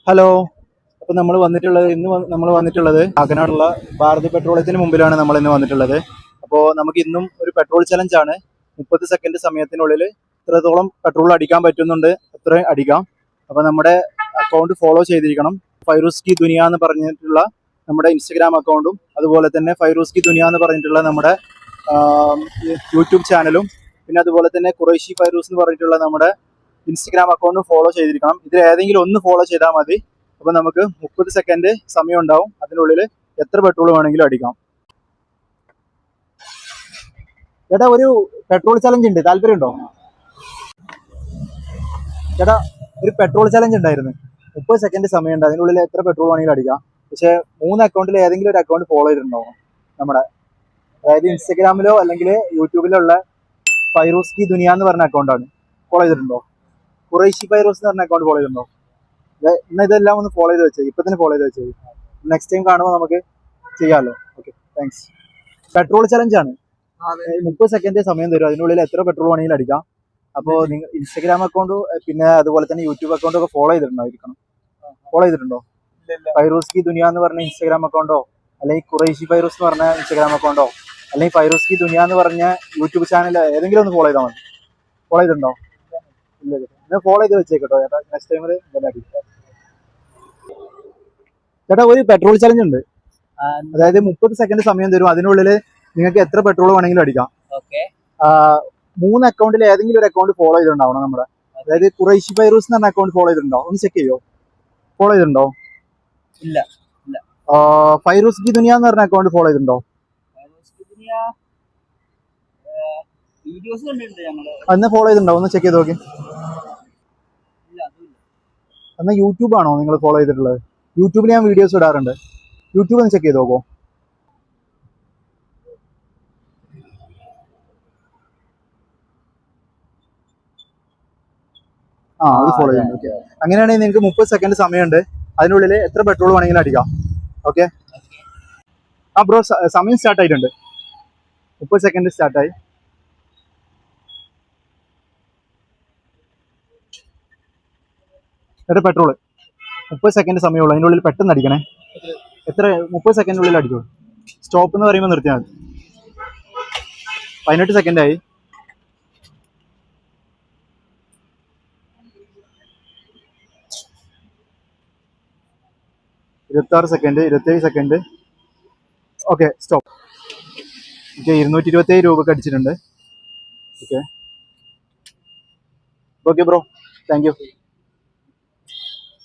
Hello. അപ്പോൾ നമ്മൾ വന്നിട്ടുള്ളത് കാക്കനാടുള്ള ഭാരത് പെട്രോളിയത്തിന് മുമ്പിലാണ് നമ്മൾ ഇന്ന് വന്നിട്ടുള്ളത്. അപ്പോൾ നമുക്ക് ഇന്നും ഒരു പെട്രോൾ ചലഞ്ചാണ്. 30 സെക്കൻഡ് സമയത്തിനുള്ളിൽ എത്രത്തോളം പെട്രോൾ അടിക്കാൻ പറ്റുന്നുണ്ട് അത്ര അടിക്കാം. അപ്പോൾ നമ്മുടെ അക്കൗണ്ട് ഫോളോ ചെയ്തിരിക്കണം. ഫൈറൂസ്കി ദുനിയ എന്ന് പറഞ്ഞിട്ടുള്ള നമ്മുടെ ഇൻസ്റ്റഗ്രാം അക്കൗണ്ടും അതുപോലെ തന്നെ ഫൈറൂസ്കി ദുനിയ എന്ന് പറഞ്ഞിട്ടുള്ള നമ്മുടെ യൂട്യൂബ് ചാനലും പിന്നെ അതുപോലെ തന്നെ ഖുറൈശി ഫൈറൂസ് എന്ന് പറഞ്ഞിട്ടുള്ള നമ്മുടെ ഇൻസ്റ്റഗ്രാം അക്കൗണ്ടും ഫോളോ ചെയ്തിരിക്കണം. ഇതിൽ ഏതെങ്കിലും ഒന്ന് ഫോളോ ചെയ്താൽ മതി. അപ്പോൾ നമുക്ക് 30 സെക്കൻഡ് സമയം ഉണ്ടാവും. അതിനുള്ളിൽ എത്ര പെട്രോൾ വേണമെങ്കിലും അടിക്കാം. ചേട്ടാ, ഒരു പെട്രോൾ ചലഞ്ച് ഉണ്ട്, താല്പര്യമുണ്ടോ? ചേട്ടാ, ഒരു പെട്രോൾ ചലഞ്ച് ഉണ്ടായിരുന്നു. 30 സെക്കൻഡ് സമയമുണ്ട്. അതിനുള്ളിൽ എത്ര പെട്രോൾ വേണമെങ്കിലും അടിക്കാം. പക്ഷേ 3 അക്കൗണ്ടിൽ ഏതെങ്കിലും ഒരു അക്കൗണ്ട് ഫോളോ ചെയ്തിട്ടുണ്ടാവും നമ്മുടെ, അതായത് ഇൻസ്റ്റഗ്രാമിലോ അല്ലെങ്കിൽ യൂട്യൂബിലോ ഉള്ള ഫൈറൂസ്കി ദുനിയ എന്ന് പറഞ്ഞ അക്കൗണ്ടാണ്. ഫോളോ ചെയ്തിട്ടുണ്ടോ? ഖുറൈശി ഫൈറൂസ് എന്ന് പറഞ്ഞ അക്കൗണ്ട് ഫോളോ ചെയ്തിട്ടുണ്ടോ? ഇന്ന് ഇതെല്ലാം ഒന്ന് ഫോളോ ചെയ്ത് വെച്ചേ, ഇപ്പൊ തന്നെ ഫോളോ ചെയ്ത് വെച്ചേ. നെക്സ്റ്റ് ടൈം കാണുമ്പോൾ നമുക്ക് ചെയ്യാമല്ലോ. Okay, thanks. പെട്രോൾ ചലഞ്ചാണ്. 30 സെക്കൻഡ് സമയം തരും. അതിനുള്ളിൽ എത്ര പെട്രോൾ വേണമെങ്കിലും അടിക്കാം. അപ്പോൾ നിങ്ങൾ ഇൻസ്റ്റഗ്രാം അക്കൗണ്ടും പിന്നെ അതുപോലെ തന്നെ യൂട്യൂബ് അക്കൗണ്ടും ഒക്കെ ഫോളോ ചെയ്തിട്ടുണ്ടോ? ഫൈറൂസ്കി ദുനിയ എന്ന് പറഞ്ഞ ഇൻസ്റ്റഗ്രാം അക്കൗണ്ടോ അല്ലെങ്കിൽ ഖുറൈശി ഫൈറൂസ് എന്ന് പറഞ്ഞ ഇൻസ്റ്റഗ്രാം അക്കൗണ്ടോ അല്ലെങ്കിൽ ഫൈറൂസ്കി ദുനിയ എന്ന് പറഞ്ഞ യൂട്യൂബ് ചാനൽ ഏതെങ്കിലും ഒന്ന് ഫോളോ ചെയ്താൽ മതി. ഫോളോ ചെയ്തിട്ടുണ്ടോ? ഇല്ല, ഫോളോ ചെയ്ത് വെച്ചേക്കട്ടോ ചേട്ടാ. നെക്സ്റ്റ് ടൈമിൽ ചേട്ടാ, ഒരു പെട്രോൾ ചലഞ്ച് ഉണ്ട്. അതായത് 30 സെക്കൻഡ് സമയം തരും. അതിനുള്ളിൽ നിങ്ങൾക്ക് എത്ര പെട്രോൾ വേണമെങ്കിലും അടിക്കാം. 3 അക്കൗണ്ടിൽ ഏതെങ്കിലും ഒരു അക്കൗണ്ട് ഫോളോ ചെയ്തിട്ടുണ്ടാവണം നമ്മുടെ. അതായത് ഖുറൈശി ഫൈറൂസ് എന്ന് പറഞ്ഞ അക്കൗണ്ട് ഫോളോ ചെയ്തിട്ടുണ്ടോ? ഒന്ന് ചെക്ക് ചെയ്യോ. ഫോളോ ചെയ്തിട്ടുണ്ടോ? ഇല്ല. ഫൈറൂസ്കി ദുനിയ എന്ന് പറഞ്ഞ അക്കൗണ്ട് ഫോളോ ചെയ്തിട്ടുണ്ടോ? അന്ന് ഫോളോ ചെയ്തിട്ടുണ്ടോ? ഒന്ന് ചെക്ക് ചെയ്ത് നോക്കി. എന്നാൽ യൂട്യൂബ് ആണോ നിങ്ങൾ ഫോളോ ചെയ്തിട്ടുള്ളത്? യൂട്യൂബിൽ ഞാൻ വീഡിയോസ് ഇടാറുണ്ട്. യൂട്യൂബ് ഒന്ന് ചെക്ക് ചെയ്ത് നോക്കോ. അത് ഫോളോ ചെയ്യാം. ഓക്കെ, അങ്ങനെയാണെങ്കിൽ നിങ്ങൾക്ക് 30 സെക്കൻഡ് സമയമുണ്ട്. അതിനുള്ളിൽ എത്ര പെട്രോൾ വേണമെങ്കിലും അടിക്കാം. ഓക്കെ. ബ്രോ, സമയം സ്റ്റാർട്ട് ആയിട്ടുണ്ട്. 30 സെക്കൻഡ് സ്റ്റാർട്ടായി. എത്ര പെട്രോൾ? 30 സെക്കൻഡ് സമയമുള്ളൂ. അതിനുള്ളിൽ പെട്ടെന്ന് അടിക്കണേ. എത്ര? 30 സെക്കൻഡിനുള്ളിൽ അടിച്ചോളൂ. സ്റ്റോപ്പ് എന്ന് പറയുമ്പോൾ നിർത്തിയാൽ മതി. 18 സെക്കൻഡായി. 26 second, 27 second. Okay, stop. Okay, 227 രൂപക്ക് അടിച്ചിട്ടുണ്ട്. Okay bro, thank you.